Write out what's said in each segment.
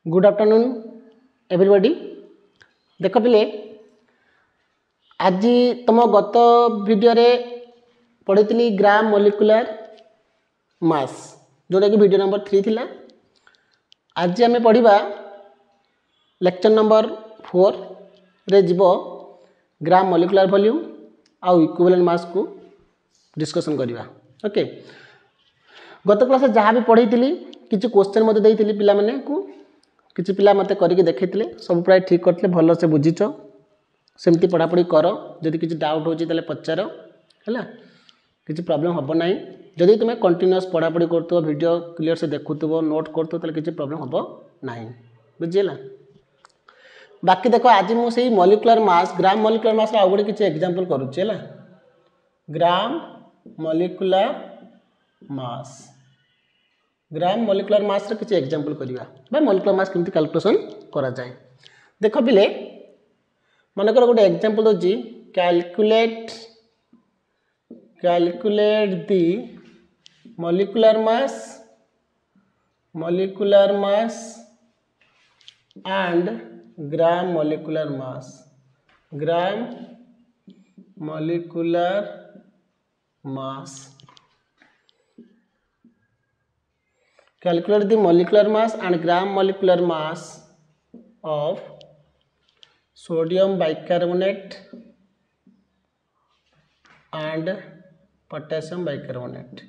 Good afternoon everybody. देख पिले आज तुम गत वीडियो रे पढ़ी ग्राम मॉलिक्यूलर मास जोटा कि वीडियो नंबर 3 थिला। आज आम पढ़ा लेक्चर नंबर 4 रे जीव ग्राम मॉलिक्यूलर वॉल्यूम आउ इक्विवेलेंट मास को डिस्कशन करवा। ओके, गत क्लास जहाँ भी पढ़ी किसी क्वेश्चन मत देती पिला माने को किसी पिला मत करके देखते सब प्राय ठीक करते भल से बुझीच सेमती पढ़ापढ़ी कर। जदि किसी डाउट होची पचार है किसी प्रॉब्लम हम ना। जदि तुम्हें कंटिन्यूअस पढ़ापढ़ी कर वीडियो क्लीयर से देखुव नोट कर किसी प्रॉब्लम हम ना। बुझीला। बाकी देखो आज मुझे मॉलिक्यूलर मास ग्राम मॉलिक्यूलर मास आउ गोटे किसी एग्जांपल करुच्ची है। ग्राम मॉलिक्यूलर मास ग्राम मॉलिक्यूलर मास किसी एग्जांपल करवा मॉलिक्यूलर मास केमती कैलकुलेशन करा जाए। देख पिले मनकर गोटे एग्जांपल दोची calculate the molecular mass and gram molecular mass calculate the molecular mass and gram molecular mass of sodium bicarbonate and potassium bicarbonate.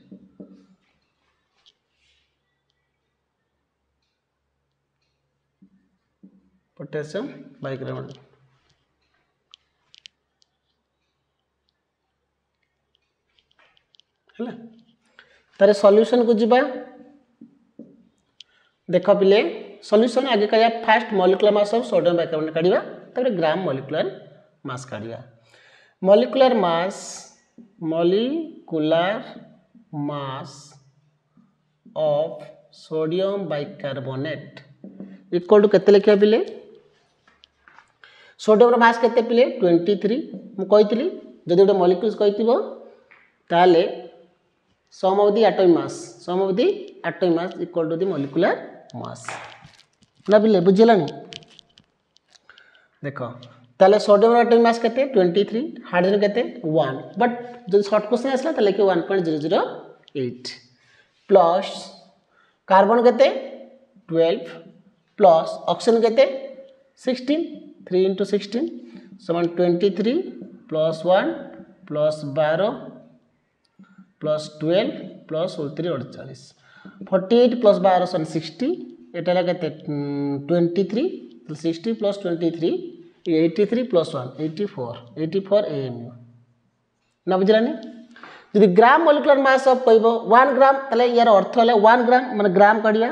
है तार सॉल्यूशन को जीवा। देख पिले सॉल्यूशन आगे करिया first molecular mass of sodium bicarbonate काढिबा तबरे ग्राम मॉलिक्यूलर मास काढिबा। Molecular mass of sodium bicarbonate equal to केते लिखिया पिले सोडियम रो मास केते पिले 23 मु कहितली जदि गोटे मॉलिक्यूल्स कहितिबो ताले sum of the atomic mass equal to the molecular mass ना पिले बुझिलानी। देखो ताले सोडियम रो एटॉमिक मास केते 23 हाइड्रोजन केते 1 बट जो शॉर्ट क्वेश्चन आसला ताले के 1.008 प्लस कार्बन केते 12 प्लस ऑक्सीजन केते 16 3 into 16 समान 23 plus 1 plus 12 plus 12 plus 3 48 48 plus 12 सन 60 एटा लगे 23 60 प्लस 23 83 प्लस 1 84 AMU ना बुझलानी। यदि ग्राम मॉलिक्यूलर मास ऑफ कहबो 1 ग्राम तले यार अर्थ है 1 ग्राम माने ग्राम काढिया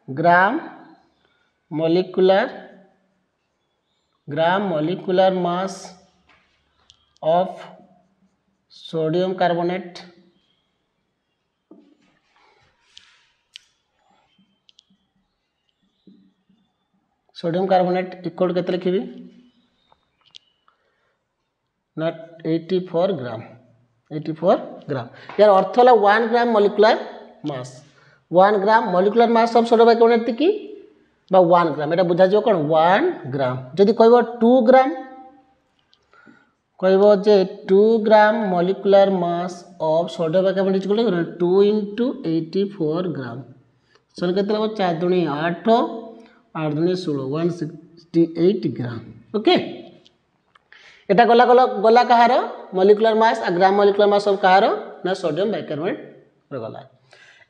gram molecular mass of sodium carbonate equal केते लिखिबी ना 84 ग्राम यार अर्थ है 1 gram molecular mass of sodium bicarbonate की बा 1 ग्राम एटा बुझा जो कोन 1 ग्राम। जदि कहबो 2 ग्राम कहबो जे 2 ग्राम molecular mass of sodium bicarbonate equal 2 into 84 ग्राम सन केते लगो 4 दूनी 8 8 दूनी 16 168 ग्राम। ओके एटा गला कहार मॉलिक्यूलर मास आ ग्राम मॉलिक्यूलर मास ऑफ कहार ना सोडियम बाइकार्बोनेट रे गला।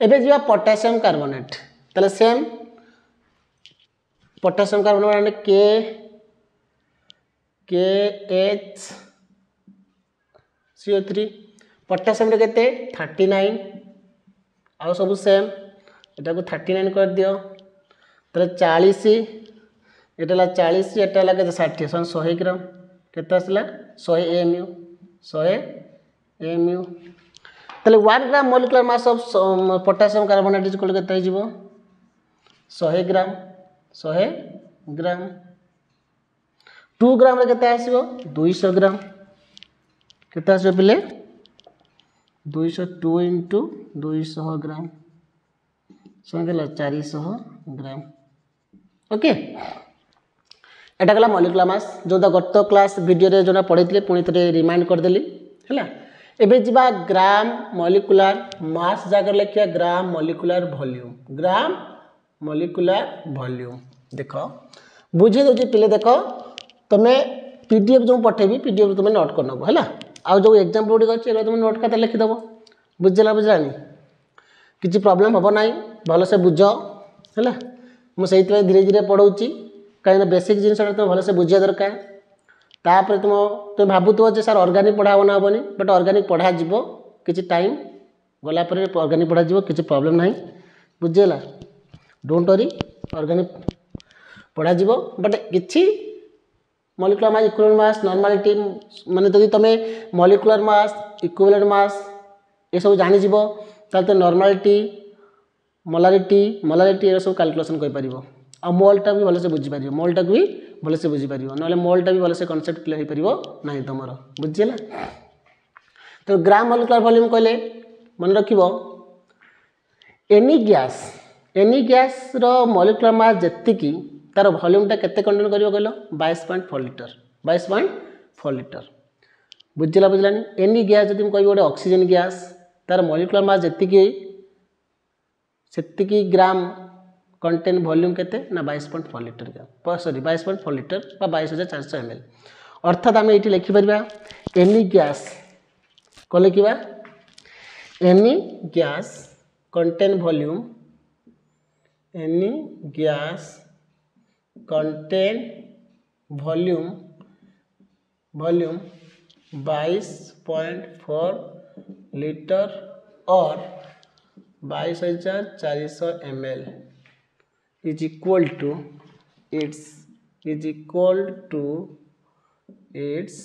एबे जिवा पोटेशियम कार्बोनेट तले same potassium carbonate KHCO3 potassium रे केते 39 आ सब सेम एटा को 39 कर दियो तले 40 एटा 40 एटा लगे 60 सन 100 ग्राम केते आसला 100 AMU तले 1 gram molecular mass of potassium carbonate equal केते हिजबो 100 ग्राम 2 ग्राम रे केते आसीबो 200 ग्राम केते आसीबो पिले 202 into 200 ग्राम संगे 400 ग्राम ओके एटा गला मॉलिक्यूलर मास जोटा गत क्लास वीडियो रे जोना पढ़ी पुणी थे रिमाइंड करदेली है एबे जीवा ग्राम मॉलिक्यूलर मास जगह लिखिया gram molecular volume gram molecular volume देख बुझे दे पिले देख तुम्हें पीडीएफ जो पठेबी पीडीएफ तुम नोट कर नब है आउ जो एग्जाम्पल गुड़िक अच्छे तुम नोट खाता लिखिदेव बुझेगा बुझलानी किसी प्रोब्लेम हम ना भलसे बुझ है मुझे धीरे धीरे पढ़ाऊँगी कहीं बेसिक जिन तुम भलसे बुझा दरकार तापर तुम भावुव जे सार ऑर्गेनिक पढ़ा ना हेनी बट ऑर्गेनिक पढ़ा जीवो किसी टाइम गलापर ऑर्गेनिक पढ़ा जीवो किसी प्रोब्लेम ना बुझेगा डोंट वरी ऑर्गेनिक पढ़ा जीवो बट किसी molecular mass equivalent mass normality माने जदि तुम मॉलिक्यूलर मास इक्विवेलेंट मास ये सब जानी जीवो ताल तो नॉर्मालिटी मोलारिटी मोलारिटी ये सब कैलकुलेशन कर पारिबो आ मोलटा भी भलसे बुझीपार मोलटा भी भलसे बुझीपार ना मोलटा भी भलसे कनसेप्ट क्लियर हो पार ना तुम बुझीला तो ग्राम मॉलिक्यूलर वॉल्यूम कहले मन रखिबो एनी गैस रो मॉलिक्यूलर मास जेतिकी तार वॉल्यूमटा केते कंटेन करियो कहलो 22.4 लीटर 22.4 लीटर बुझिला बुझलानी एनी गैस जदि कहबी गोटे ऑक्सीजन गैस तार मॉलिक्यूलर मास जेतिकी सेतिकी ग्राम कंटेन वॉल्यूम केते ना 22.4 लीटर ग्राम सॉरी 22.4 लीटर बा 22,400 ml अर्थात आम ये लिखिपर एनी गैस कौन लिखा any gas contain volume any gas contain volume 22.4 litre और 22,400 ml is equal to its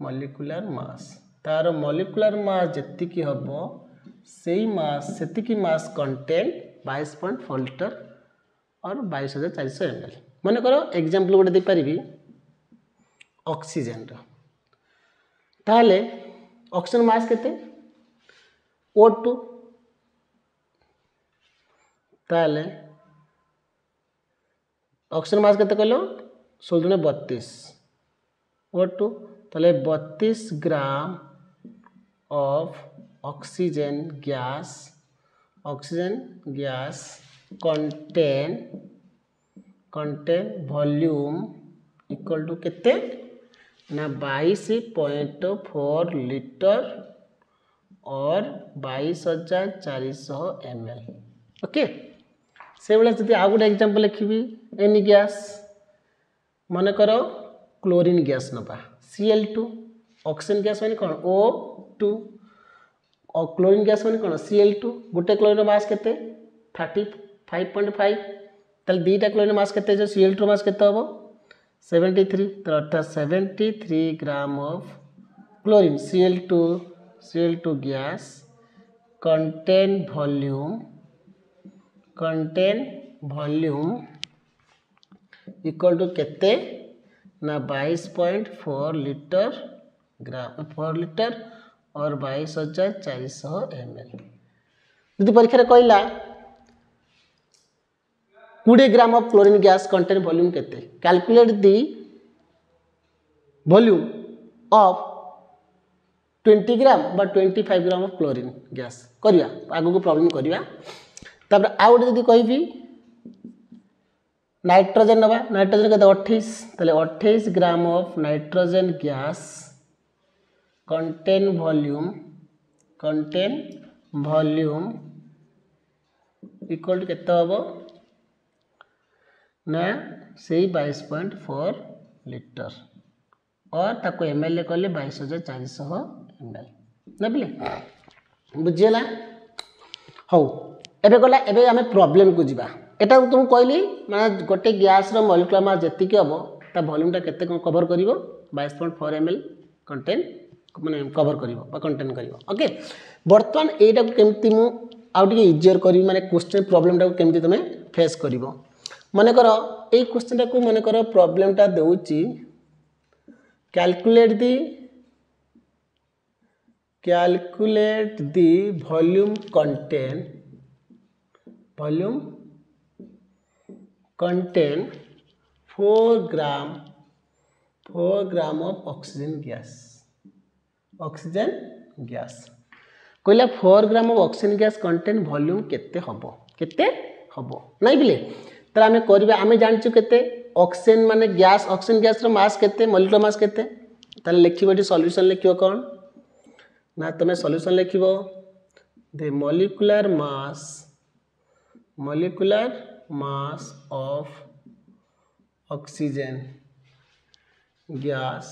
molecular mass तार molecular mass जेतिकी हबो सेई मास सेतिकी मास कंटेन 22.4 लीटर और 22,400 ml मन करो एग्जांपल गोटे दे पारिबी ऑक्सीजन ताले ऑक्सीजन मास केते O2 ताले ऑक्सीजन मास केते कहलो 1632 O2 ताले 32 gram of oxygen gas contain volume equal to केते ना 22.4 लीटर और 22,400 ml ओके से बेला जब आउ गोटे एग्जांपल लिखी एनी गैस मन कर क्लोरीन गैस नवा Cl2 ऑक्सीजन गैस माने कौन O2 और क्लोरीन गैस माने कौन Cl2 गोटे क्लोरीन मास केते 35.5 ताल दीटा क्लोरीन मास केते जो Cl2 मास केते हबो 73 तो अर्थात 73 gram of chlorine Cl2 gas contain volume equal to केते ना 22.4 लीटर ग्राम 4 लीटर और 22,400 ml यदि परीक्षा कहला 20 ग्राम of chlorine gas contain volume केते कैलकुलेट दी वॉल्यूम ऑफ 20 ग्राम बा 25 ग्राम ऑफ क्लोरीन गैस करिया आगो को प्रॉब्लम करिया तब आउ गोटे जदि कहबी नाइट्रोजन नवा नाइट्रोजन केते 28 ताले 28 gram of nitrogen gas contain volume equal to केते हबो ना से 22.4 लीटर और ताको ml कहले 22,400 ml नबले बुझिला हौ एबे गला एबे आमे प्रॉब्लम को जीवा एटा तुम कहली माने गोटे गैस रो मॉलिक्यूलर मास जेतिकी हबो ता वॉल्यूम टा केते कवर करिवो 22.4 ml कंटेन माने कवर करिवो बा कंटेन करिवो ओके वर्तमान एटा को केमती मु आउटे इजियर करी माने क्वेश्चन प्रॉब्लम टा को केमती तमे फेस करिवो माने करो ए क्वेश्चन टा को माने करो प्रॉब्लम टा देउची calculate the volume contain 4 gram of oxygen gas. Oxygen gas कहला 4 gram of oxygen gas contain volume केते हबो नहीं बिले तर आमे करबा आमे जानछु केते ऑक्सीजन माने गैस ऑक्सीजन गैस रो मास केते मॉलिक्यूलर मास केते ताले लिखिबो एटी सॉल्यूशन लिखिबो कोन ना तमे सॉल्यूशन लिखिबो the molecular mass of oxygen gas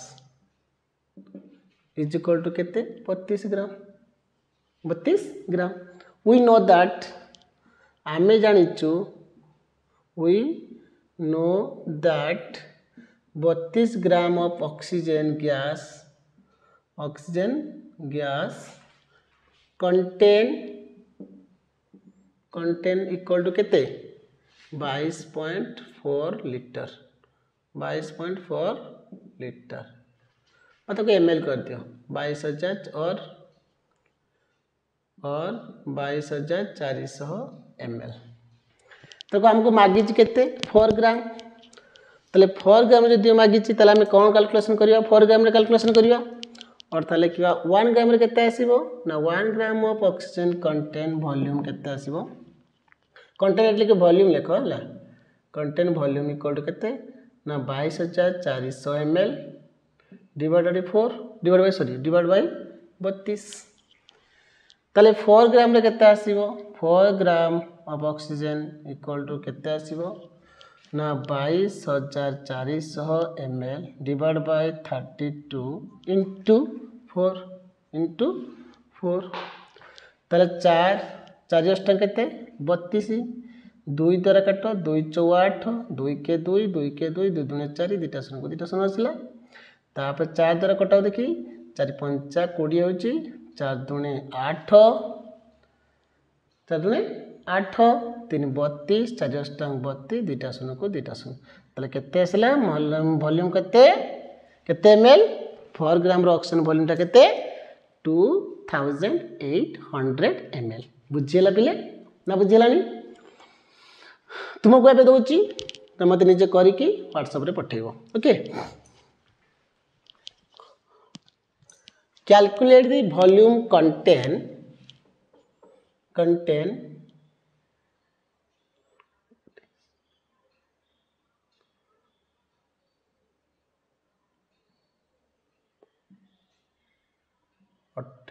is equal to केते 32 ग्राम वी नो दैट आमे जानिचु we know that 32 gram of oxygen gas contain equal to केते 22.4 लीटर 22.4 लीटर मतलब ml कर दियो 22,000 और 22,400 ml तो हमको मागी केते 4 ग्राम तले 4 ग्राम जदि मागी तले हम कौन कैलकुलेशन करिया 4 ग्राम रे कैलकुलेशन करिया और ताले किवा 1 ग्राम रे केते आसीबो ना 1 ग्राम ऑफ ऑक्सीजन कंटेन वॉल्यूम केते आसीबो कंटेन एटले के वॉल्यूम लिखो हला कंटेन वॉल्यूम इक्वल टू केते ना 22,400 ml डिवाइडेड बाय 32 ताले 4 ग्राम रे केते आसीबो 4 gram of oxygen equal to केते आसीबो ना 22,400 ml डिवाइड बाय 32 इंटू 4 ताले 4 अष्टक केते 32 2 द्वारा काट 2 4 8 2 के 2 2 के 2 2 दूने 4 2टा शून्य आसला तापर 4 द्वारा कटाओ देखी 4 5 20 होची 4 दूने 8 4 दूने 8 3 32 4 अष्टक 32 2टा शून्य को 2टा शून्य तले केते आसला वॉल्यूम केते ml 4 ग्राम रो ऑक्सीजन वॉल्यूम ता केते 2800 ml बुझिला पिले ना बुझिलानी तुमको एबे दोची त मते निजे करी की WhatsApp रे पठेइबो okay calculate the volume contain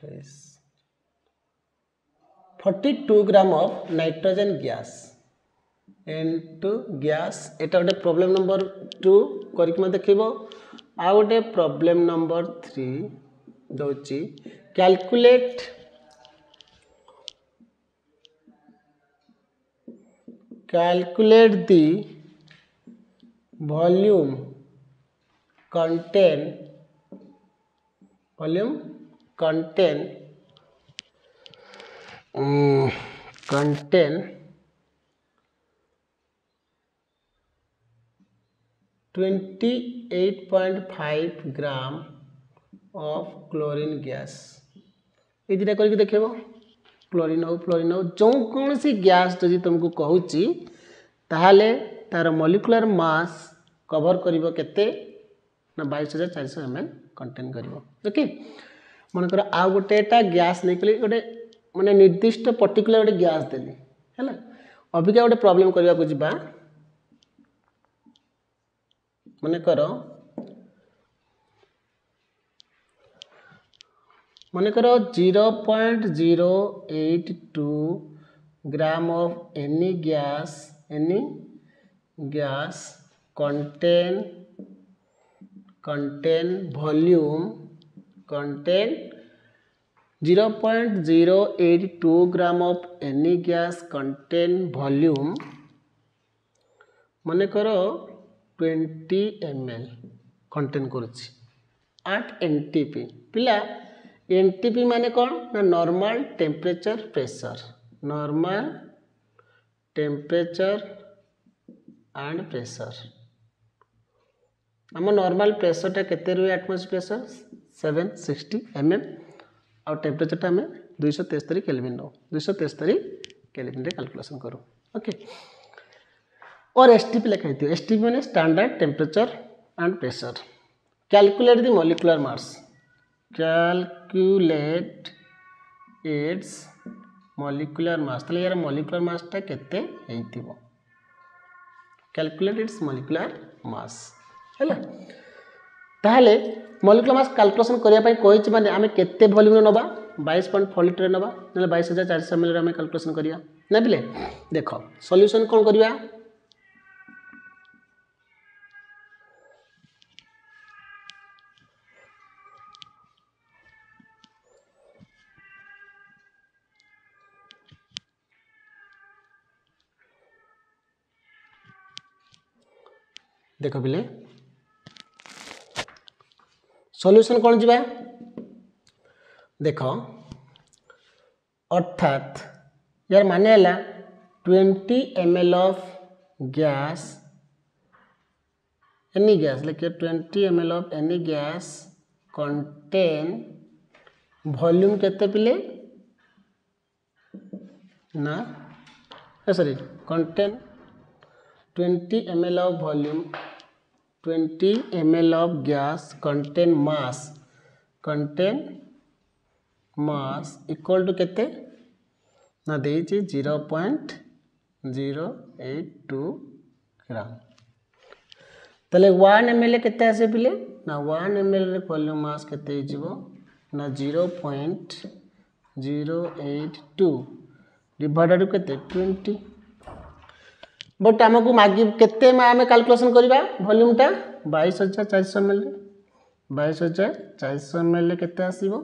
is 42 gram of nitrogen gas into gas एटा गोटे प्रॉब्लम नंबर 2 करिक म देखिबो आ गोटे प्रॉब्लम नंबर 3 दोची calculate the volume contain 28.5 gram of chlorine gas ये दुटा करके देखो क्लोरीन हो जो कौन सी गैस जदि तुमको कहूची ताहले तार मॉलिक्यूलर मास कवर करिवो केते ना 22,400 ml कंटेन करिवो ओके मन कर आ गोटेटा गैस नै कली गोटे माने निर्दिष्ट पर्टिकुलर गोटे गैस देली हैला अबिका गोटे प्रॉब्लम करिवा को जिबा मन करो 0.082 ग्राम of any gas contain volume 0.082 gram of any gas contain volume मन करो 20 ml कंटेन करुछि 8 NTP पिला NTP माने कौन ना नॉर्मल टेम्परेचर एंड प्रेशर आम नॉर्मल प्रेशर टा केते रुए एटमॉस्फेयर प्रेशर 760 mm और टेम्परेचर टा हमें 273 केल्विन नो 273 केल्विन रे कैलकुलेशन करो ओके और एसटीपी लिखा है। एसटीपी माने standard temperature and pressure. Calculate the molecular mass, calculate its molecular मास। ताले यार मॉलिक्यूलर मासटा केते हेइतिबो, कैलकुलेट इट्स मॉलिक्यूलर मास हैला। ताहले मॉलिक्यूलर मास कैलकुलेशन करिया पई कहिछि माने आमे केते वॉल्यूम नबा 22.4 लिटर नबा नले 22400 ml रे आमे कैलकुलेशन करिया ना बिले। देखो सॉल्यूशन कोन करिया, देखो बिले सॉल्यूशन कौन जीवा, देखो अर्थात यार माने हला 20 ml of gas, any gas लिखे 20 ml of any gas contain volume केते पिले ना sorry contain 20 ml of volume, 20 ml of gas contain mass equal to केते ना देइछि 0.082 ग्राम। तले 1 ml केते आसे पिले ना 1 ml रे वॉल्यूम मास केते हिजिवो ना 0.082 डिवाइडेड केते 20। बट आमको मागी केते आम कैलकुलेशन करवा वॉल्यूमटा 22400 ml, 22400 ml केते आसीबो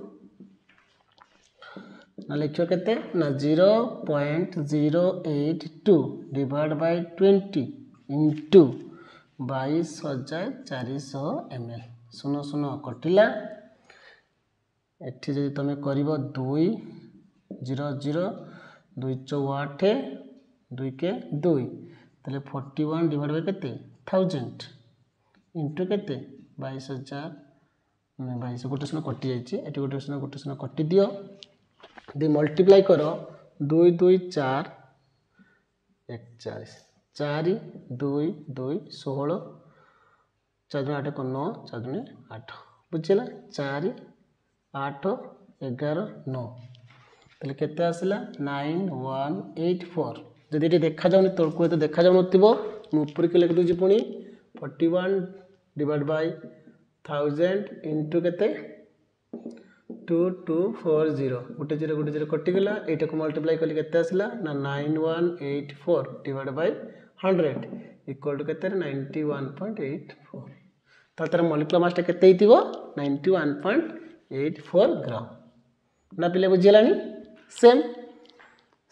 ना लिखियो केते ना 0.082 डिवाइड बाय 20 इनटू 22400 ml। सुनो सुनो कटिला एठी जदि तमे करिवो 2 0 0 2 8 2 के 2 ताले 41 डिवाइड बाय केते 1000 इनटू केते 22000 22 गोटे सुनो कटि जाइछि एटी गोटे सुनो कटि दियो दे मल्टीप्लाई करो 2 2 4 41 4 2 2 16 4 8 9 4 8 बुझिला 4 8 11 9 ताले केते आसिला 9184। जदि ये देखा जाऊनी तलको तो देखा जाऊन ऊपर के लिख दूसरी पुणी 41 डिवाइड बाय 1000 इंटू केते 2240 गोटे जीरो कटिगला एटा को मल्टीप्लाई कली केते आसिला ना 9184 डिवाइड बाय 100 इक्वल टू केते 91.84। तार मॉलिक्यूलर मास केते हितिबो 91.84 ग्राम ना पिले बुझिलानी। सेम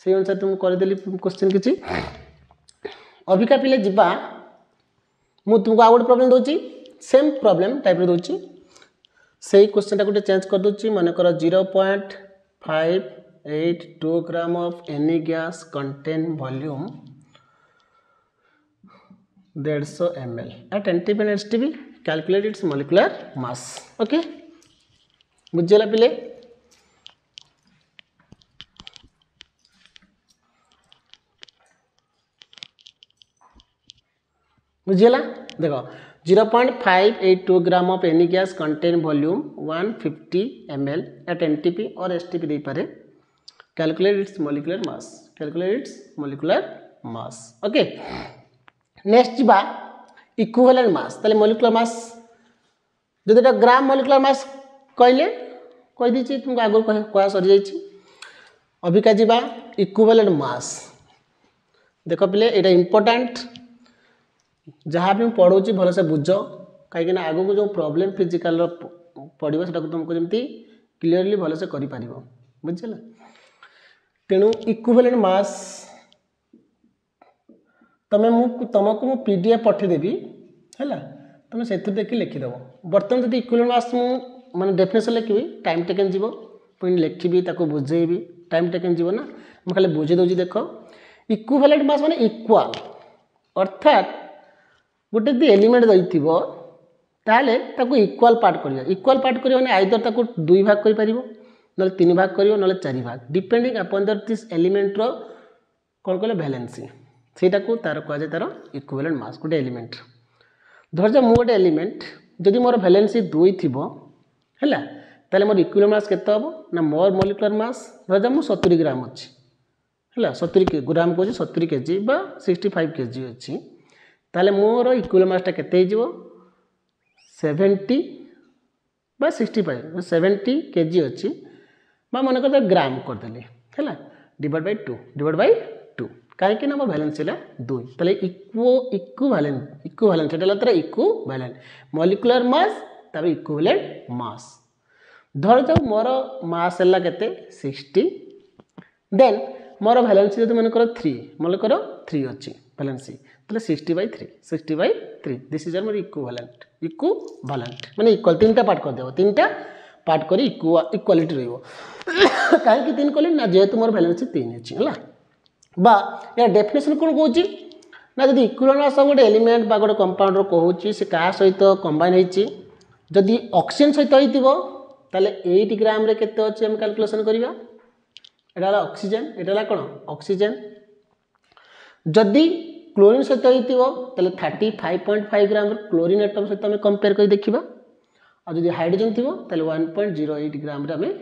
से अनुसार तुम करदेली क्वेश्चन किसी अबिका पिले जीवा मु तुमको आउ गोटे प्रॉब्लम दूची सेम प्रॉब्लम टाइप रे दूची से क्वेश्चन टा गोटे चेंज कर दूची मन कर 0.582 gram of any gas contain volume 150 ml at NTP and STP calculate its molecular mass. Okay बुझिला पिले बुझिला देखो 0.582 gram of any gas contain volume 150 ml at NTP और STP दे पारे calculate its molecular mass, calculate its molecular mass. Okay next जीवा equivalent mass. ताले molecular मास जदि एटा ग्राम मॉलिक्यूलर मास कहले कहि दिछि तुमको आगो कह सरी जाइछि। अबिका जीवा इक्विवेलेंट मास देखो पिले एटा इंपोर्टेंट जहाँ भी पढ़ाऊँ भल से बुझ कहीं आगो को जो प्रॉब्लम फिजिकल पड़ो से तुमको जमी क्लीयरली भल से कर बुझे। तेणु इक्विवेलेंट मास तुमको मु PDF पठेदेवी है तुम से देखिए लिखिदेव। बर्तमान जब इक्विवेलेंट मास माने डेफिनेशन लिखी टाइम टेकन जीव पुणी लिखी बुझेबी टाइम टेकन जीव ना मुझे खाली बुझे दूसरी। देख इक्विवेलेंट मास माने इक्वाल अर्थात गोटे यदि एलिमेंट देथिबो ताले ताको इक्वाल पार्ट करिया। इक्वाल पार्ट करिया माने आइदर ताको 2 भाग करि परिबो नले 3 भाग करियो नले 4 भाग डिपेंडिंग अपॉन दिस एलिमेंट रो कोन कहले वैलेंसी सेटा को तार कह जाए तार इक्विवेलेंट मास गोटे एलिमेंट धर जा मु गोटे एलिमेंट जदि मोर वैलेंसी 2 थिबो हैला ताले मोर इक्विवेलेंट मास केते हबो ना मोर मॉलिक्यूलर मास धर जा मु 70 ग्राम अछि हैला 70 ग्राम को 70 केजी बा 65 केजी अछि ताले मोर इक्विवेलेंट मास ता केते हिजो 70 बा 65 70 केजी अछि बा मन कर ग्राम कर देली हैला डिवाइड बाय 2 काहे कि ना मोर वैलेंसी ला 2 ताले इक्विवेलेंट एटा तरा इक्विवेलेंट मॉलिक्यूलर मास तबे इक्विवेलेंट मास धर जाऊ मोर मास हला केते 60 देन मोर वैलेंसी जदि मन कर 3 अछि वैलेंसी ताले 60/3 दिस इज मोर इक्विवेलेंट माने इक्वल तीनटा पार्ट कर देबो तीनटा पार्ट करी इक्वालिटी रहइबो काहे कि 3 कली ना जेहेतु मोर वैलेंसी 3 अछि हला बा या डेफिनेशन कोन कहूची ना जदि इक्विवेलेंट मास गोटे एलिमेंट बा गोटे कंपाउंड रो कहूची से का सहित कंबाइन होईची जदि ऑक्सीजन सहित होइतिबो ताले 8 ग्राम रे केते अछि हम कैलकुलेशन करिवा एटा ऑक्सीजन एटा कोन ऑक्सीजन जदि क्लोरीन सहित होइतिबो ताले 35.5 ग्राम क्लोरीन एटम सहित हम कंपेयर करि देखिबा आ जदि हाइड्रोजन थिबो ताले 1.08 ग्राम रे हमें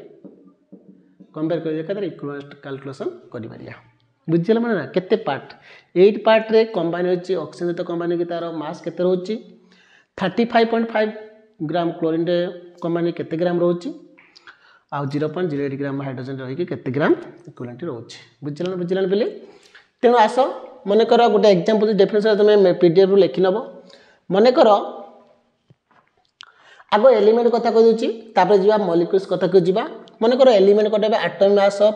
कंपेयर करि देखा तार इक्विवेलेंट कैलकुलेशन करि परिया बुझियला माने ना केते पार्ट 8 पार्ट रे कंबाइन होची ऑक्सीजन तो कंबाइन के तार मास केते रहउची 35.5 ग्राम क्लोरीन रे कंबाइन केते ग्राम रहउची आ 0.08 ग्राम हाइड्रोजन रही के केते ग्राम इक्विवेलेंट रहउची बुझियला बेले तेनु आसो मने करो गोटे एग्जांपल डेफिनेशन तुम पीडीएफ रू लिखि नबो मने करो आगो एलिमेंट कथा कह दूची तापर जीवा मॉलिक्यूल्स कथा को जीवा मने करो एलिमेंट कटाबे atomic mass of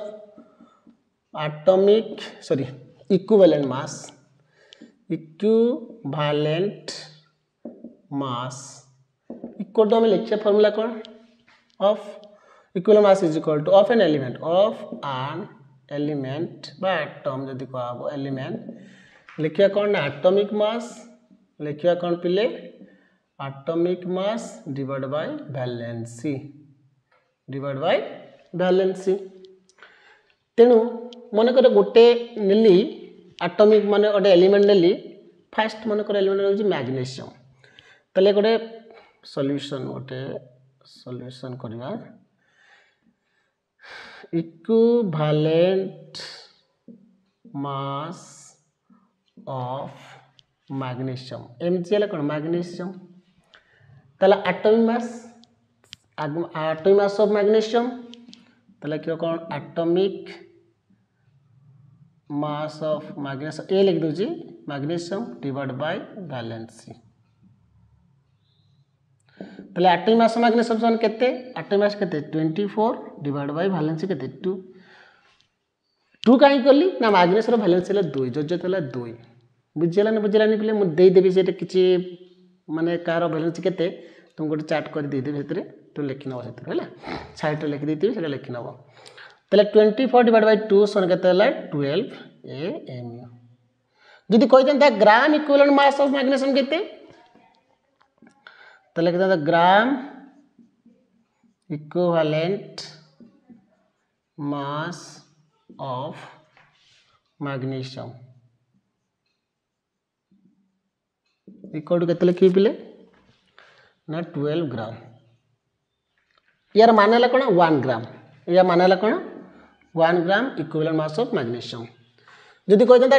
equivalent mass equal to हमें लिखिया फार्मूला कौन of equivalent mass is equal to of an element बा एटम जदि कहबो एलिमेंट लिखिया कौन ना एटॉमिक मास लिखिया कौन पिले atomic mass divide bye valency तेणु मन कर गोटे नेली एटॉमिक माने गोटे एलिमेंट नेली फास्ट मन कर एलिमेंट होची मैग्नीशियम तले गोटे सॉल्यूशन करबा equivalent mass of magnesium MGL cone magnesium तला एटॉमिक मास ऑफ मैग्नीशियम तला क्यों कोन एटॉमिक मास ऑफ मैग्नीशियम ए लिख doji magnesium divide by valency तले एटॉमिक मास ऑफ मैग्नीशियम सन केते एटॉमिक मास केते 24 डिवाइड बाय वैलेंसी केते 2 काई करली ना मैग्नीशियम रो वैलेंसी ला 2 जो तला 2 बुझियला नि पले मु देई देबी सेटा किछि माने कार वैलेंसी केते तुम गोटे चार्ट कर दे देबे हेतरे तो लिखि नबो हेतरे हैला साइड रे लिखि देतिबे सेटा लिखि नबो तले 24 डिवाइड बाय 2 सन केते हला 12 AMU जदि कहि दंता gram equivalent mass of magnesium केते तले केते gram equivalent mass of magnesium equal to केते लिखि पिले ना 12 ग्राम यार मानेला कोन 1 ग्राम या मानेला कोन 1 gram equivalent mass of magnesium जदि कहि दंता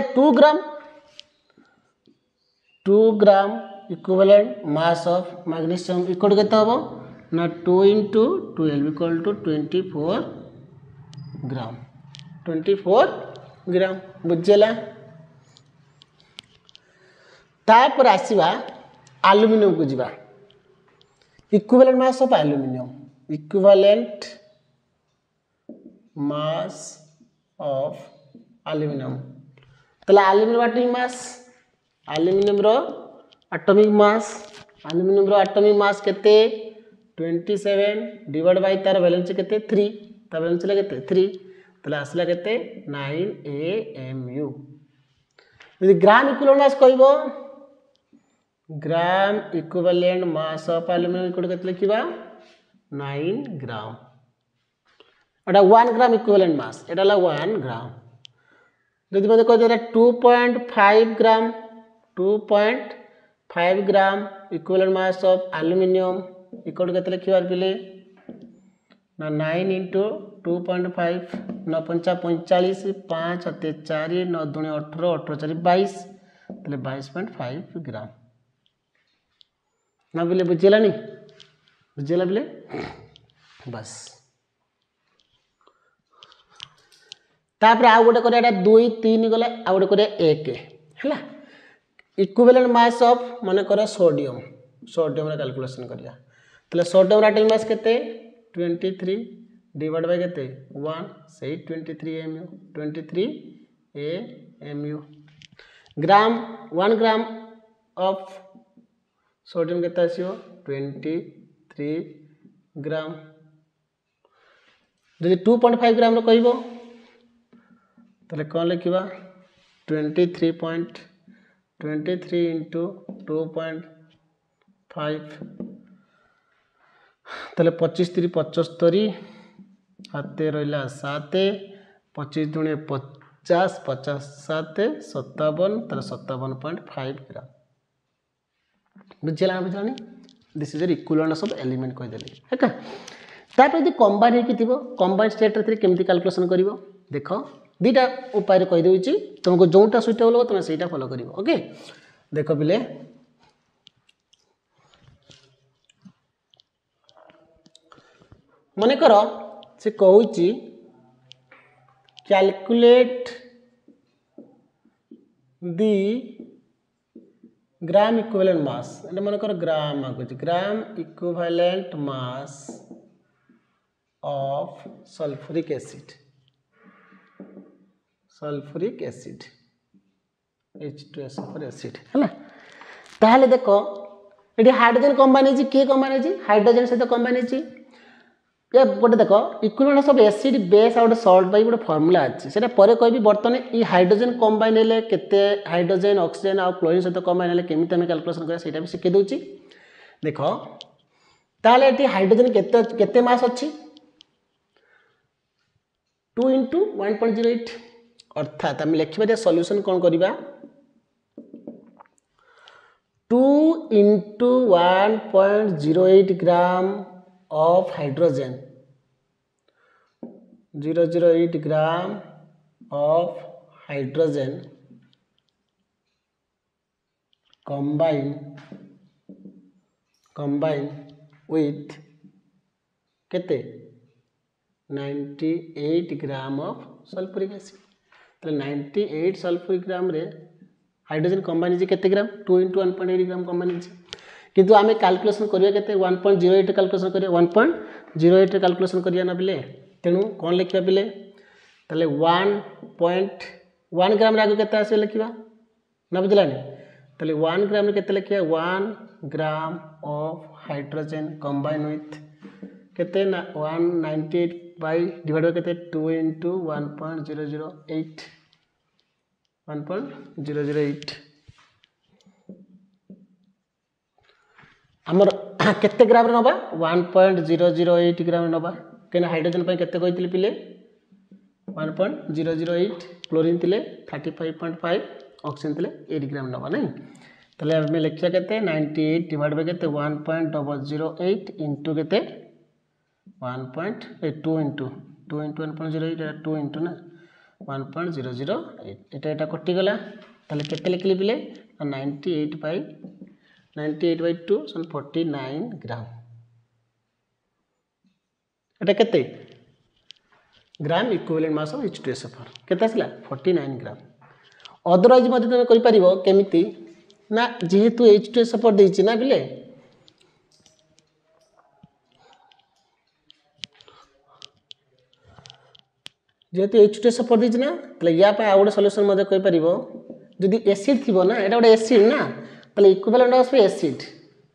2 gram equivalent mass of magnesium equal to केते हबो ना 2 * 12 इक्वल टू 24 ग्राम बुझला तापर आसीबा एल्युमिनियम को जीवा equivalent mass of aluminium equivalent mass of aluminium तला एल्युमिनियम रो एटॉमिक मास केते 27 डिवाइड बाय तार वैलेंसी केते 3 तार वैलेंसी ला केते 3 तला आसला केते 9 AMU यदि ग्राम इक्विवेलेंट मास कहबो ग्राम equivalent mass of aluminium equal केते लिखिबा 9 ग्राम एटा 1 ग्राम इक्विवेलेंट मास एटा ला 1 ग्राम जदि मैं कह 2.5 gram 2.5 gram equivalent mass of aluminium equal to केते लिखिबार पिले ना 9 इंटू 2.5 9 पंचा 45 5 7 4 9 दूनी 18 18 4 22 ताले 22.5 ग्राम ना बिले बुझेला नहीं बुझेला बिले बस तापर आ गोटे करिया 2 3 गला आ गोटे करिया 1 हैला इक्विवेलेंट मास ऑफ माने कर सोडियम सोडियम रे कैलकुलेशन करिया तले सोडियम एटॉमिक मास केते 23 डिवाइड बाय केते 1 सही 23 mu 23 AMU gram 1 gram of sodium केते आसीओ 23 ग्राम जदि 2.5 ग्राम रो कहबो तले कौन लिखा 23 इंटू 2.5 तले 25 3 75 हाथे रहा 7 25 दुणे 50 50 7 57 तार 57.5 ग्राम बुझेगा बुझानी this is equivalent of element कहीदेली है का तापर यदि कंबाइन होती कंबाइन स्टेट रे केमती कैलकुलेशन करिवो देखो दीटा उपाय कही दूची तुमको जोटा सुइटेबल हो तुम सेटा फॉलो करिवो ओके देखो पिले मने करो से कहूची कैलकुलेट दी ग्राम इक्विवेलेंट मास एटा मन कर ग्राम आगुची gram equivalent mass of sulphuric acid H2SO4 acid है ताहले देखो ये हाइड्रोजन कंबाइन है किए कंबाइन है हाइड्रोजन सहित कंबाइन है ये गोटे देख इक्विवेलेंट ऑफ एसिड बेस और सॉल्ट बाई गोटे फॉर्मूला अच्छी से कहबी बर्तमान ये हाइड्रोजन कंबाइन हेले केते हाइड्रोजन ऑक्सीजन और क्लोरीन सहित कंबाइन हेले केमिति हमें कैलकुलेशन करा सेटा भी शिखे दूची देख ताहले ये हाइड्रोजन केते केते मास अच्छी 2 इंटू 1.08 अर्थात आम लिखा सॉल्यूशन कौन करवा 2 into 1.08 gram of hydrogen 008 gram of hydrogen combine with केते 98 ग्राम ऑफ सल्फ्यूरिक एसिड तो 98 सल्फ्यूरिक ग्राम रे हाइड्रोजन कंबाइन जी केते ग्राम 2 इंटू 1.8 ग्राम कंबाइन जी किंतु आमे कैलकुलेशन करिया केते 1.08 कैलकुलेशन करिया 1.08 कैलकुलेशन करिया ना बिले तेनु कोन लिखिया बिले तले 1.1 ग्राम रागो केते आसे लिखिबा ना बुझलानी तले 1 ग्राम रे केते लिखिया 1 ग्राम ऑफ हाइड्रोजन कंबाइन विथ केते ना 198 बाय डिवाइड बाय केते 2 इंटू 1.008 1.008 आमर केते ग्राम रे नबा 1.008 ग्राम नबा केना हाइड्रोजन पय केते कहितली पिले 1.008 क्लोरीन तिले 35.5 ऑक्सीजन तिले 8 ग्राम नबा नहीं तले हमें लिखिया केते 98 डिवाइड बाय केते 1.008 इनटू केते 2 इंटू 1.08 2 इंटू ना 1.008 एटा कटि गला तले केते लिखली पिले 98 बाय 2 सन 49 ग्राम एटा केते gram equivalent mass of H2SO4 केते आसला 49 ग्राम अदरवाइज मध्ये तुम करि परिबो केमिति ना जेहेतु H2SO4 देछि ना बिले जेहेतु H2SO4 देछि ना तले या पे आ गोटे सॉल्यूशन मध्ये कहि परिबो जदि एसिड थिबो ना एटा गोटे एसिड ना तले इक्विवेलेंट ऑफ एसिड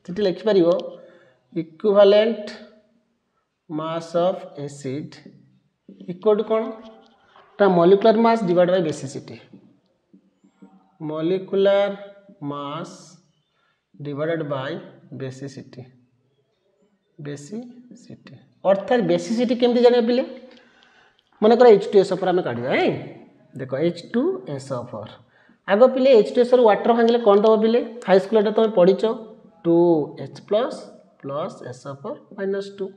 सेठी लिखि परिबो equivalent mass of acid equal to कोन ता molecular mass divide by basicity molecular mass divided by basicity अर्थात बेसिसिटी केमती जाने पिले मन कर H2SO4 आम काढ़ा है देख H2SO4 आग पिले H2SO वाटर भांगे कौन दब पिले हाई स्कूल तुम पढ़ीच 2H प्लस SO4 -2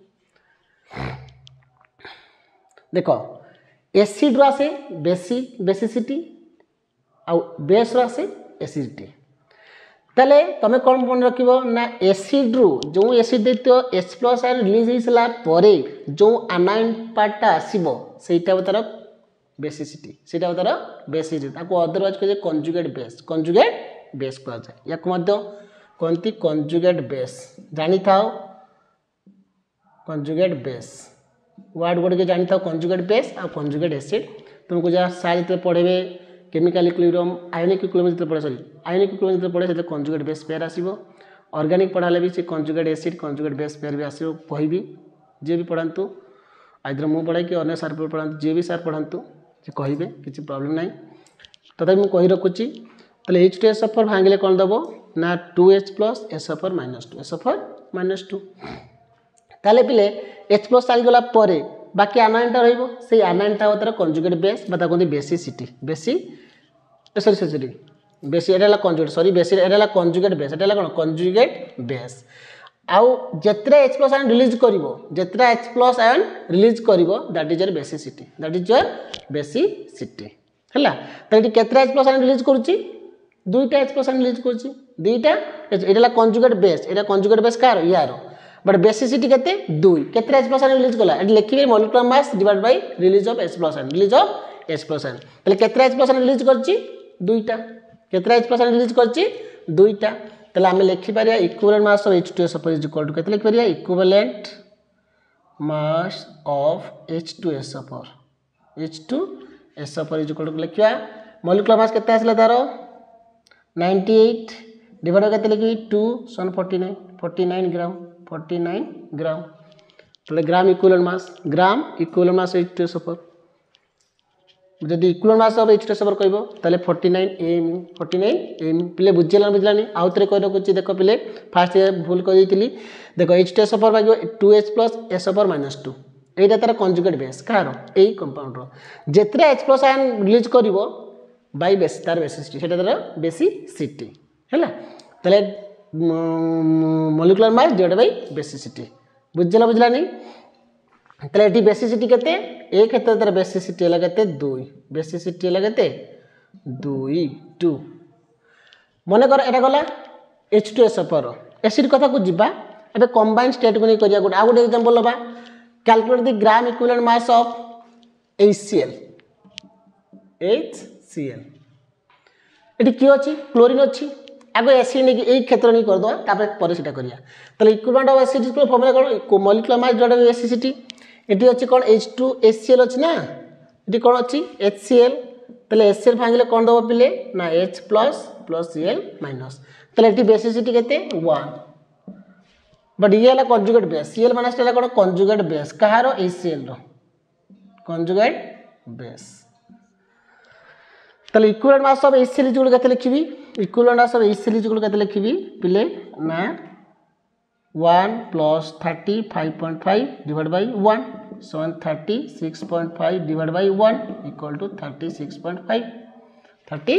देख एसिड रो आसे बेसिसिटी आ बेस रो आसे एसिडिटी ताले तुम कौन मन रख ना एसिड रु जो एसिड देते H प्लस आयन रिलीज हो सारा परे जो आनाइन पार्टा आसो सेटा तार बेसिसिटी सेटा तार बेसिसिटी ताको अदरवाइज कहे कंजुगेट बेस कह जाए या कहती कंजुगेट बेस जानी थाओ कंजुगेट बेस वर्ड गुड़ जानी था कंजुगेट बेस आ कंजुगेट एसिड तुमको जहाँ सार जो पढ़े केमिकल इक्विलिब्रियम आयोनिक इक्विलिब्रियम जो पढ़े सॉरी आयोनिक इक्विलिब्रियम जो पढ़े से कंजुगेट बेस पेयर आसो ऑर्गेनिक पढ़ाले भी से conjugate acid conjugate base pair भी आसो कहबी जी भी पढ़ातु आइदर मु पढ़ाई कि अन्य सार पढ़ातु जी भी सार पढ़ातु से कहे किसी प्रॉब्लम ना तथा मुझे कही रखुची ताले H2SO4 भांगे कौन दब ना 2H प्लस SO4 -2 SO4 -2 ताले पिले H प्लस चलीगला बाकी आनाइनटा रही आनाइनटा तार कंजुगेट बेस कहते बेसिसिटी बेसी एटा कंजुगेट सॉरी बेसी एटा कंजुगेट बेस एटा कौन कंजुगेट बेस आउ जेतरा H प्लस आयन रिलीज करिवो जेतरा H प्लस आयन रिलीज करिवो दैट इज योर बेसिसिटी हैला त केतरा H प्लस आयन रिलीज करूची दुईटा H प्लस आयन रिलीज करूची दुईटा एटा कंजुगेट बेस कार यार बट बेसिसिटी केते 2 केतरा H प्लस आयन रिलीज कला एट लिखिबे molecular mass divide by release of H plus ion तले केतरा H प्लस आयन रिलीज करची दुईटा केतरा H प्लस आयन रिलीज करची दुईटा तले आमे लिखि पारिया equivalent mass of H2SO4 is equal to केते लिखि पारिया equivalent mass of H2SO4 is equal to लिखिया मॉलिक्यूलर मास केते आसला तारो 98 डिवाइड केते लिखि 2 सन 49 ग्राम तो ग्राम इक्विवेलेंट मास H2SO4 जदि इक्विवेलेंट मास ऑफ H2SO4 कहबो ताले 49 AMU पिले बुझलानी आउ थे कह रखुची देख पिले फास्ट भूल कर देती देख H2SO4 भाग 2H प्लस SO4 -2 एटा तार कंजुगेट बेस कार यही कंपाउंड जिते H प्लस आयन रिलीज कर बाय बेस तार बेसिसिटी सेटा तार बेसिसिटी है ताले molecular mass divide by basicity बुझलानी ताले एटी बेसिसिटी केते ए क्षेत्र तार बेसिसिटी हला केते 2 बेसिसिटी हला केते 2 मन कर एटा गला H2SO4 एसिड कथा को जिबा एबे कंबाइन स्टेट को नहीं करिया गुड आ गुड एग्जांपल लबा calculate the gram equivalent mass of HCl eighty की अछि क्लोरीन अछि आगे एसिड नहीं यही क्षेत्र नहीं कर दो तापर पर सेटा करिया तले equivalent of acid equal formula cone molecular mass divide by basicity eighty अछि कोन H2HCl अछि ना एटी कोन अछि HCl तले HCl भांगले कोन दबो पिले ना H प्लस Cl माइनस तले एटी बेसिसिटी केते 1 बट ये हला कंजुगेट बेस Cl माइनस हला कोन कंजुगेट बेस कहारो HCl रो कंजुगेट बेस तले equivalent mass of HCl equal केते लिखिबी equivalent mass of HCl equal केते लिखिबी पिले ना 1 plus 35.5 divide by 1 7 36.5 divide by 1 equal to 36.5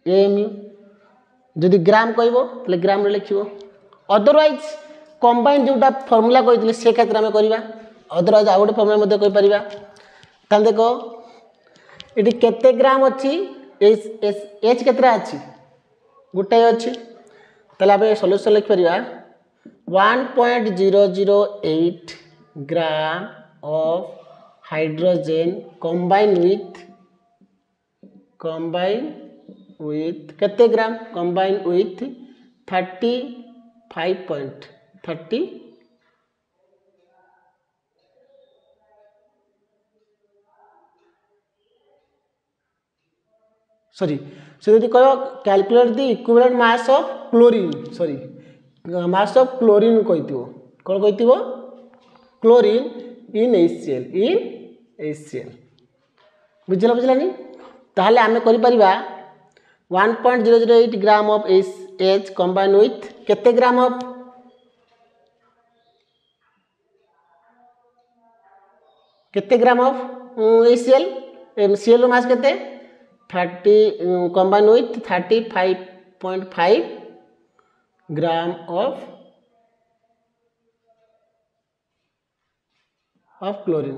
AMU जदि ग्राम कहबो तले ग्राम रे लिखिबो अदरवाइज कंबाइन जोटा फार्मूला कहितले से क्षेत्र में करबा अदरवाइज आ गोटे फार्मूला मध्ये कहि परिबा ताल देखो एटी केते ग्राम अछि H केतरा अछि गोटे अछि ताले आबे सॉल्यूशन लिख परिबा 1.008 gram of hydrogen combine with केते ग्राम कंबाइन विथ 35.30 सॉरी से यदि कह calculate the equivalent mass of chlorine sorry mass of chlorine कहितिबो कोन कहितिबो क्लोरीन इन HCl बुझलानी ताहले आमे करि परिबा 1.008 gram of H combine with केते ग्राम ऑफ केते ग्राम ऑफ सीएल मास केते 30 combine with 35.5 gram of chlorine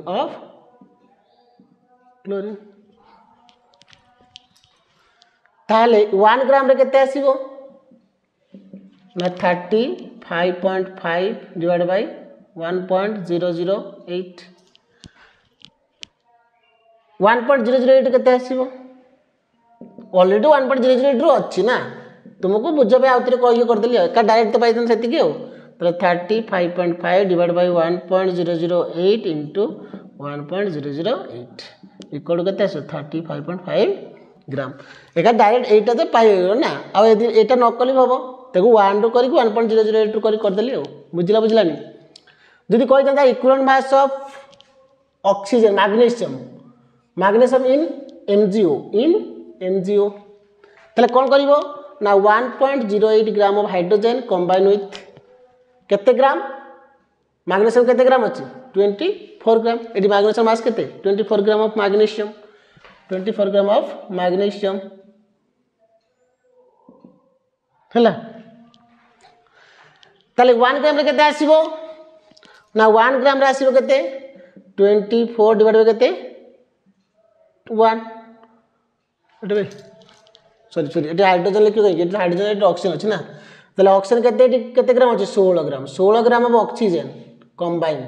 ताले 1 ग्राम रे केते आसीबो ना 35.5 डिवाइड बाय 1.008 1.008 केते आसीबो ऑलरेडी 1.008 रो अछि ना तुमको बुझबे आउतरे कहियो कर देली का डायरेक्ट तो पाइथन सेति के हो तो 35.5 डिवाइड बाय 1.008 इनटू 1.008 इक्वल केते आसो 35.5 ग्राम एका डायरेक्ट एटा तो पाइ ना आ यदि एटा न कली हबो तेगु 1 रो करी 1.008 रो करी कर देली हो बुझलानी जदि कहि दंता equivalent mass of oxygen magnesium in MgO तले कोन करिवो ना 1.08 gram of hydrogen combine with केते ग्राम मैग्नीशियम केते ग्राम अछि 24 ग्राम एडी मैग्नीशियम मास केते 24 gram of magnesium 24 gram of magnesium हला तले 1 ग्राम रे केते आसीबो ना 1 ग्राम रे आसीबो केते 24 डिवाइड बाय केते 1 एटे सॉरी एटे हाइड्रोजन लिखि गई एटे हाइड्रोजन एटे ऑक्सीजन अछि ना तले ऑक्सीजन केते ग्राम अछि 16 ग्राम of oxygen combine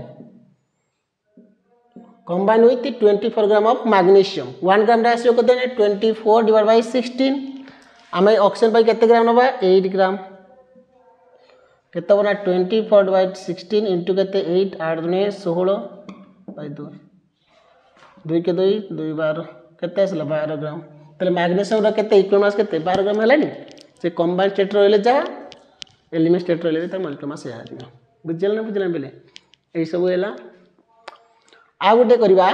with 24 gram of magnesium 1 ग्राम रे आसीबो केते 24 डिवाइड बाय 16 आमे ऑक्सीजन पाई केते ग्राम नबा 8 ग्राम केते बना 24 डिवाइड 16 इनटू केते 8 8 दुने 16 बाय 2 2 के 2 2 12 केते आसला 12 ग्राम तले मैग्नीशियम रा केते इक्वल मास केते 12 ग्राम हलानी से कंबाइन स्टेट रहले जा एलिमेंट स्टेट रहले त मल्टीपल मास या बुझला बेले ए सब हैला आ गुटे करबा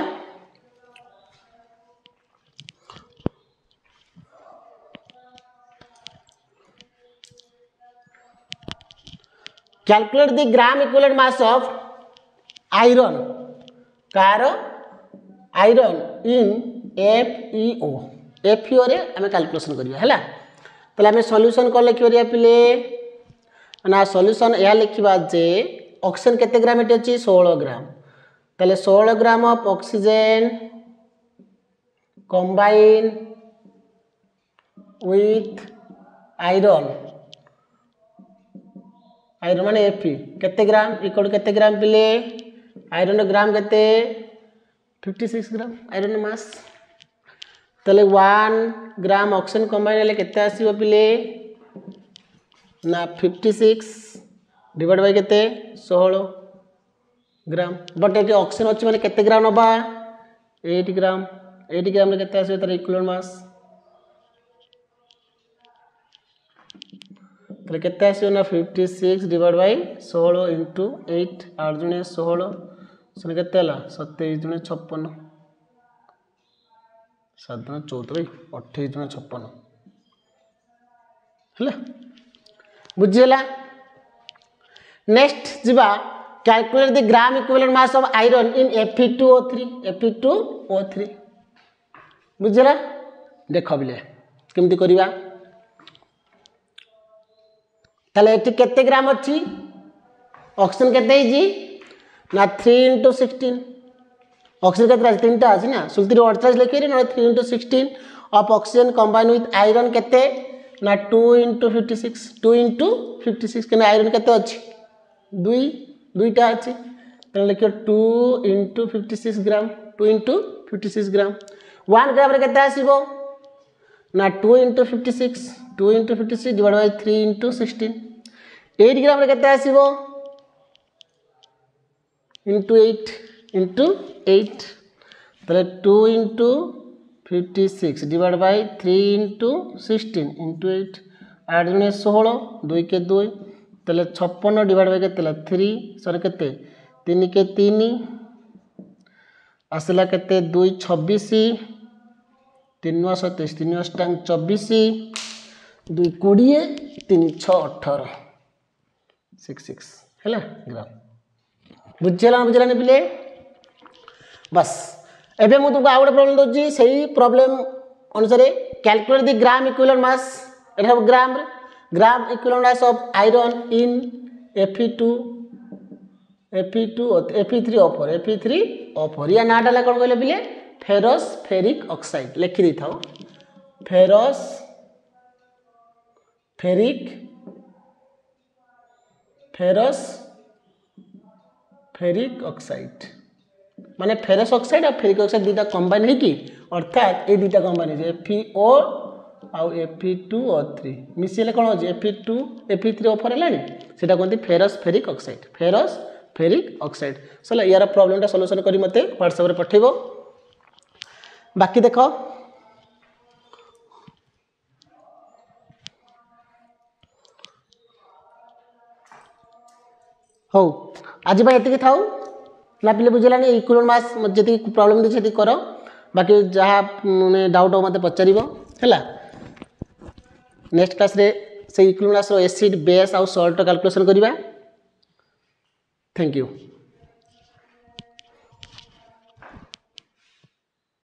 calculate the gram equivalent mass of iron in FeO रे हमें कैलकुलेशन करिया हैला तले हमें सॉल्यूशन को लिखिया पिले ना सॉल्यूशन या लिखिबा जे ऑक्सीजन केते ग्राम एटे अछि 16 ग्राम तले 16 ग्राम of oxygen combine with iron माने Fe केते ग्राम इक्वल केते ग्राम पिले आयरन ग्राम केते 56 ग्राम आयरन मास तले 1 ग्राम ऑक्सीजन कंबाइन ले केते आसीबो पिले ना 56 डिवाइड बाय केते 16 ग्राम बट एटी ऑक्सीजन अछि माने केते ग्राम नबा 8 ग्राम रे केते आसीबो तार इक्विवेलेंट मास तले केते आसीबो ना 56 डिवाइड बाय 16 इनटू 8 8 दुने 16 सने केते हला 27 दुने 56 7 दुने 14 28 दुने 56 हला बुझियला नेक्स्ट जिबा calculate the gram equivalent mass of iron in Fe2O3 बुझियला देखो बिले केमती करिवा ताले एटी केते ग्राम अछि ऑक्सीजन केते हिजी ना 3 into 16 ऑक्सीजन केते तीनटा अछि ना सुलती 48 लिखिरे ना 3 into 16 of oxygen combine with iron केते ना 2 into 56 के आयरन केते अछि 2 दुईटा अछि त लिखियो 2 into 56 ग्राम 2 into 56 ग्राम 1 ग्राम रे केते आसीबो ना 2 into 56 डिवाइड बाय 3 into 16 8 ग्राम रे केते आसीबो into 8 तले 2 into 56 divide by 3 into 16 into 8 8 दुने 16 2 के 2 तले 56 डिवाइड बाय केते 3 सर केते 3 के 3 आसला केते 2 26 3 27 3 अष्टांग 24 2 20 3 6 18 66 हैला ग्राम बुझला पिले बस एबे मु तुमको आउट प्रॉब्लम दोची सही प्रॉब्लम अनुसार कैलकुलेट द ग्राम इक्विवेलेंट मास एटा सब ग्राम equivalent mass of iron in Fe2 Fe3O4 या नाटा ला कोन कहले बिले फेरस फेरिक ऑक्साइड लिखि दी थाओ फेरस फेरिक ऑक्साइड माने फेरस ऑक्साइड और फेरिक ऑक्साइड दुटा कंबाइन है कि अर्थात ए दुटा कंबाइन है FeO आउ Fe2O3 मिसिले कोन हो जे Fe2 Fe3O4 हलानी सेटा कोनती फेरस फेरिक ऑक्साइड सला यार प्रॉब्लम टा सॉल्यूशन करी मते WhatsApp रे पठेबो बाकी देखो हो आज भाई एतिकी थाउ ना पिले बुझलानी इक्विवेलेंट मास जति प्रॉब्लम दे छति करो बाकी जहा माने डाउट हो मते पचारिबो हैला नेक्स्ट क्लास रे से इक्विवेलेंट मास रो एसिड बेस आउ सॉल्ट कैलकुलेशन करिबा थैंक यू।